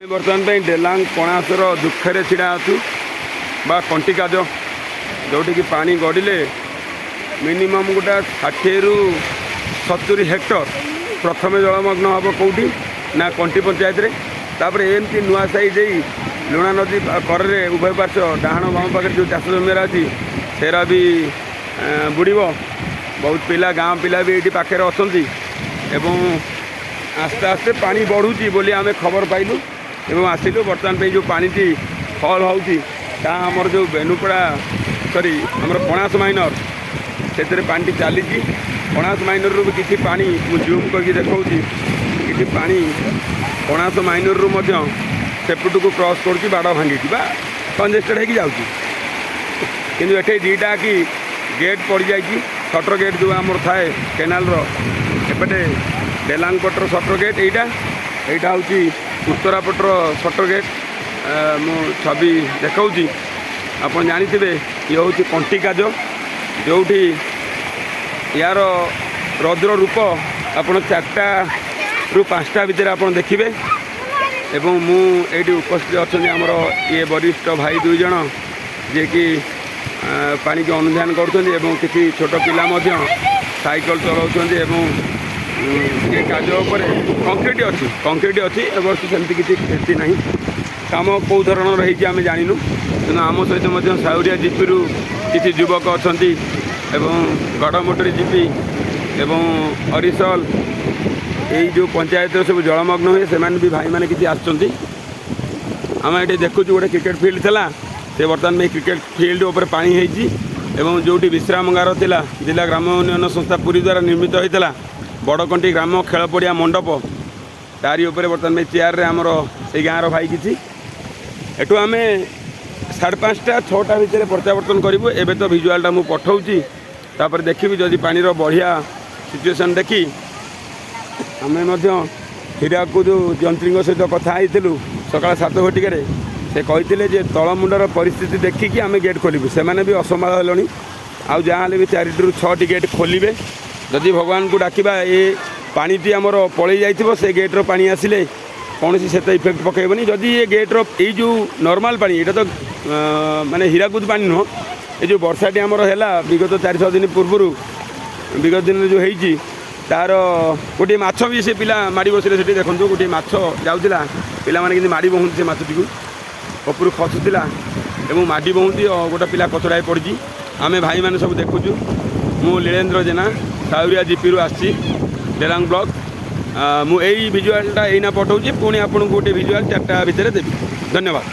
बर्तमान डेलांग कणासर दुखे छिड़ा अच्छु बा कंटिकाज जोटि कि पानी गड़े मिनिमम गोटा 60 ରୁ 70 हेक्टर प्रथम जलमग्न हम कौटी ना कंटी पंचायत रे तापर एमती नुआ साई दे लुणा नदी करे उभय पार्श्व डाण बाम पाखे जो चाष जमीर अच्छी सेरा भी बुड़ बहुत पिला गाँव पिला भी ये पाखे अच्छा आस्ते आस्ते पानी बढ़ुची बोली आम खबर पाइलु एवं आसिलु बर्तमान पे जो पानी फल होमर जो बेनुपड़ा सरी आमर कणास माइनर से पानी चली कणास माइनर रू भी किसी पानी जूम करके देखा कि पानी कणास माइनर रू सेपट को क्रॉस कर बाड़ भांगी कंजेस्टेड हो जाऊँगी कि ये दीटा कि गेट पड़ जाए सटर गेट जो आमर थाए केनाल एपटे डेलांग पटर सटर गेट यहाँ हूँ उत्तरा पटर सटर गेट मु छवि देखा आप जानते ये हूँ कंटिकाज जो यार रौद्र रूप आप 4टा ରୁ 5टा भितर आप देखिए एवं मुझे उपस्थित अच्छा आमर ये वरिष्ठ भाई 2 जन जे कि पानी की अनुधान कर किसी छोट पिला साइकल चलाऊँ ये कार्य कंक्रीट अच्छी एवं सेमती किसी क्षति ना कम कौ धरण रही आम जानू तेना आम सहित साउरिया जीपी रू किसी युवक अच्छा गढ़मोटरी जीपी एवं अरिसल यही जो पंचायत सब जलमग्न हुए से भी भाई मैंने किसी आम ये देखु गोटे क्रिकेट फील्ड था से बर्तमान में क्रिकेट फील्ड उपर पानी एवं जो विश्रामगार थिला जिला ग्राम उन्नयन संस्था पुरी द्वारा निर्मित होता बड़कंटी ग्राम खेल पड़िया मंडप तारी उपर बर्तमान में चेयर आमर से गाँव भाई किसी एटू आम 5:30 6टा भितर प्रत्यावर्तन करूँ एवं तो भिजुआलटा मुझे पठाऊँगी तापर देखी जदि पानी बढ़िया सिचुएसन देखी आम हीराकुद जंत्री सहित कथी सका 7 घटिकार से कही तलमुंडर परिस्थिति देखिकी आम गेट खोलू से भी असंभाल हेनी आउ जहाँ भी 4 ରୁ 6ଟି गेट खोलिए जदि भगवान को डाकिबा ये पानीटी आमर पलि जाइथिबो से गेट्र पानी आसिले कौन से इफेक्ट पकेबनी जदि ये गेट्र ये जो नॉर्मल पानी ये तो माने हीराकुद पानी नुह ये जो वर्षाटी आमर है विगत 4-6 दिन पूर्व विगत दिन जो होती तार गोटे माछ भी से पिला माड़ी बसले से देखो गोटे माछ जाऊला पिला माने कि माड़ी बहुंती से माछटी को उपरू खसुला एवं माड़ी बहुंती गोटे पिला कचड़ा पड़ी आमे भाई मैंने सब देखुचु मु लीलेन्द्र जेना साउरिया जीपी रू आसी डेलांग ब्लॉक मुझे भिजुआलटा एना पठाऊँ पुणी आपको गोटे भिजुआल 4टा भितर देवी धन्यवाद।